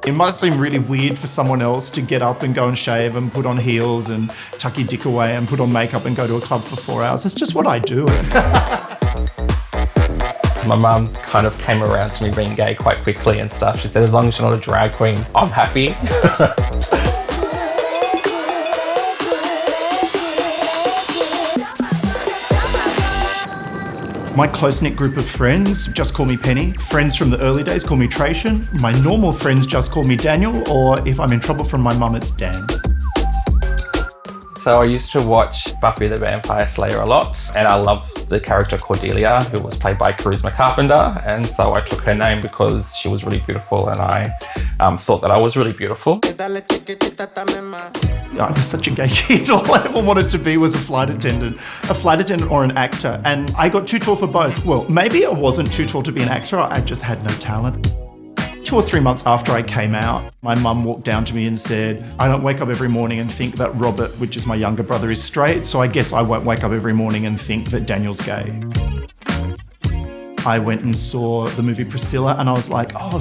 It must seem really weird for someone else to get up and go and shave and put on heels and tuck your dick away and put on makeup and go to a club for 4 hours. It's just what I do. My mum kind of came around to me being gay quite quickly and stuff. She said, as long as you're not a drag queen, I'm happy. My close-knit group of friends just call me Penny. Friends from the early days call me Tration. My normal friends just call me Daniel, or if I'm in trouble from my mum, it's Dan. So I used to watch Buffy the Vampire Slayer a lot, and I loved the character Cordelia, who was played by Charisma Carpenter, and so I took her name because she was really beautiful, and I thought that I was really beautiful. I was such a gay kid. All I ever wanted to be was a flight attendant or an actor, and I got too tall for both. Well, maybe I wasn't too tall to be an actor, I just had no talent. 2 or 3 months after I came out, my mum walked down to me and said, I don't wake up every morning and think that Robert, which is my younger brother, is straight, so I guess I won't wake up every morning and think that Daniel's gay. I went and saw the movie Priscilla and I was like, oh,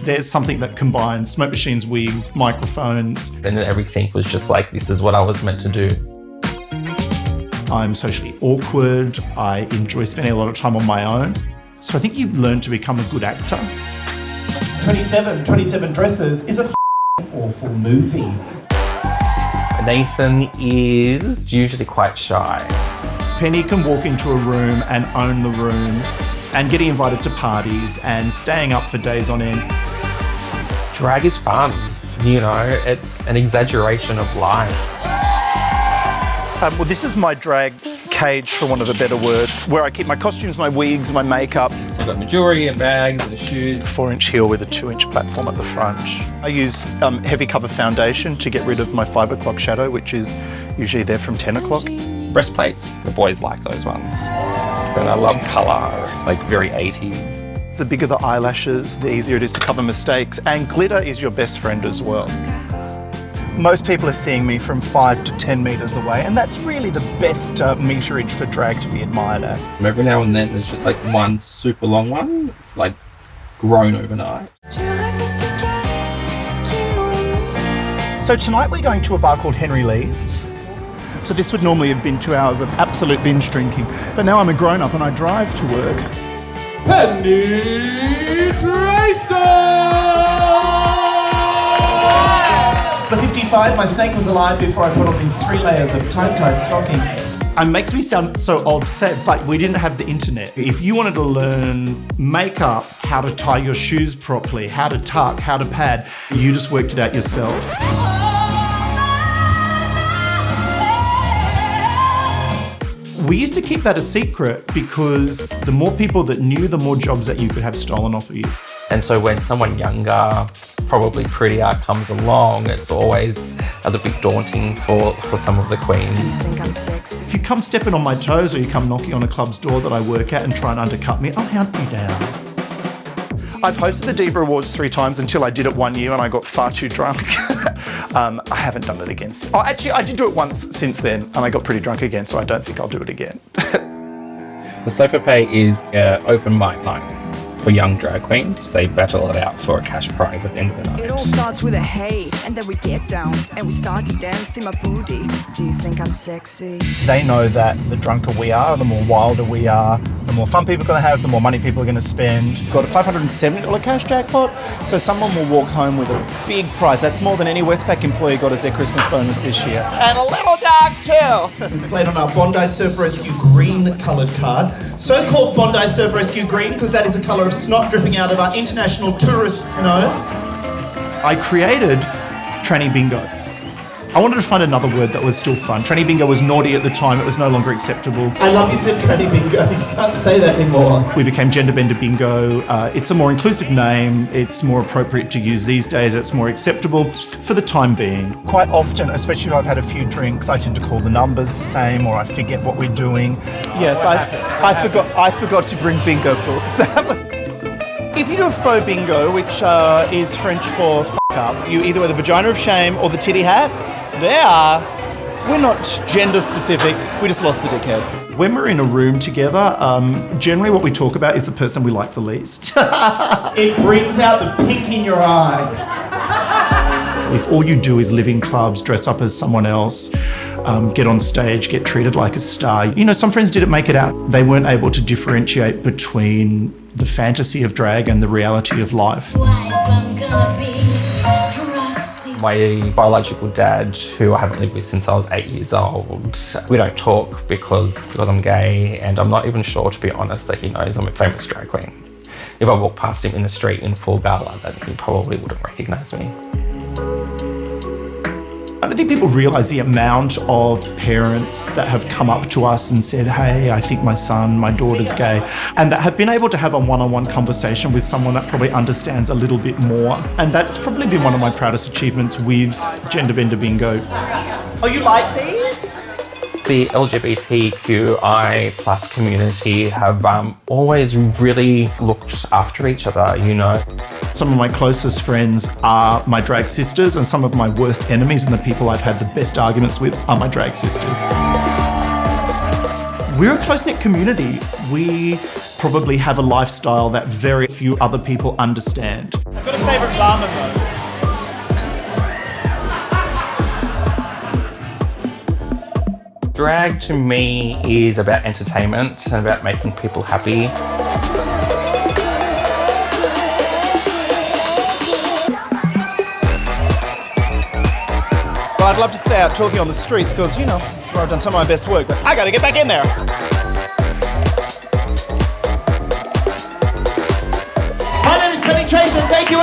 there's something that combines smoke machines, wigs, microphones. And everything was just like, this is what I was meant to do. I'm socially awkward. I enjoy spending a lot of time on my own. So I think you learn to become a good actor. 27 Dresses is a awful movie. Nathan is usually quite shy. Penny can walk into a room and own the room and getting invited to parties and staying up for days on end. Drag is fun, you know, it's an exaggeration of life. Well, this is my drag cage, for want of a better word, where I keep my costumes, my wigs, my makeup. I've got my jewellery and bags and the shoes. 4-inch heel with a 2-inch platform at the front. I use heavy cover foundation to get rid of my 5 o'clock shadow, which is usually there from 10 o'clock. Breastplates, the boys like those ones. And I love colour, like very 80s. The bigger the eyelashes, the easier it is to cover mistakes, and glitter is your best friend as well. Most people are seeing me from 5 to 10 metres away, and that's really the best meterage for drag to be admired at. Every now and then there's just like one super long one. It's like grown overnight. So tonight we're going to a bar called Henry Lee's. So this would normally have been 2 hours of absolute binge drinking, but now I'm a grown-up and I drive to work. Penny Tration! The 55, my snake was alive before I put on these 3 layers of tight stockings. It makes me sound so old to say it, but we didn't have the internet. If you wanted to learn makeup, how to tie your shoes properly, how to tuck, how to pad, you just worked it out yourself. We used to keep that a secret because the more people that knew, the more jobs that you could have stolen off of you. And so when someone younger, probably prettier, comes along, it's always a little bit daunting for some of the queens. You think I'm sexy? If you come stepping on my toes or you come knocking on a club's door that I work at and try and undercut me, I'll hunt you down. I've hosted the Diva Awards 3 times until I did it 1 year and I got far too drunk. I haven't done it again. Oh, actually, I did do it once since then and I got pretty drunk again, so I don't think I'll do it again. The Slow for Pay is an open mic night for young drag queens. They battle it out for a cash prize at the end of the night. It all starts with a hey, and then we get down and we start to dance in my booty. Do you think I'm sexy? They know that the drunker we are, the more wilder we are, the more fun people are going to have, the more money people are going to spend. Got a $570 cash jackpot, so someone will walk home with a big prize. That's more than any Westpac employee got as their Christmas bonus this year. And a little dog too! It's played on our Bondi Surf Rescue green coloured card. So-called Bondi Surf Rescue green because that is the colour of snot dripping out of our international tourists' nose. I created Tranny Bingo. I wanted to find another word that was still fun. Tranny Bingo was naughty at the time, it was no longer acceptable. I love you said Tranny Bingo, you can't say that anymore. We became Gender Bender Bingo. It's a more inclusive name, it's more appropriate to use these days, it's more acceptable for the time being. Quite often, especially if I've had a few drinks, I tend to call the numbers the same or I forget what we're doing. Yes, I forgot to bring bingo books. If you do a faux bingo, which is French for f*** up, you either wear the vagina of shame or the titty hat. We're not gender specific, we just lost the dickhead. When we're in a room together, generally what we talk about is the person we like the least. It brings out the pink in your eye. If all you do is live in clubs, dress up as someone else, get on stage, get treated like a star. You know, some friends didn't make it out. They weren't able to differentiate between the fantasy of drag and the reality of life. My biological dad, who I haven't lived with since I was 8 years old, we don't talk because I'm gay, and I'm not even sure, to be honest, that he knows I'm a famous drag queen. If I walked past him in the street in full gala, then he probably wouldn't recognise me. I don't think people realise the amount of parents that have come up to us and said, hey, I think my son, my daughter's gay, and that have been able to have a one-on-one conversation with someone that probably understands a little bit more. And that's probably been one of my proudest achievements with Gender Bender Bingo. Oh, you like these? The LGBTQI plus community have always really looked after each other, you know. Some of my closest friends are my drag sisters, and some of my worst enemies and the people I've had the best arguments with are my drag sisters. We're a close-knit community. We probably have a lifestyle that very few other people understand. I've got a favourite ramen though. Drag to me is about entertainment and about making people happy. Well, I'd love to stay out talking on the streets because, you know, it's where I've done some of my best work, but I gotta get back in there. My name is Tration. Thank you,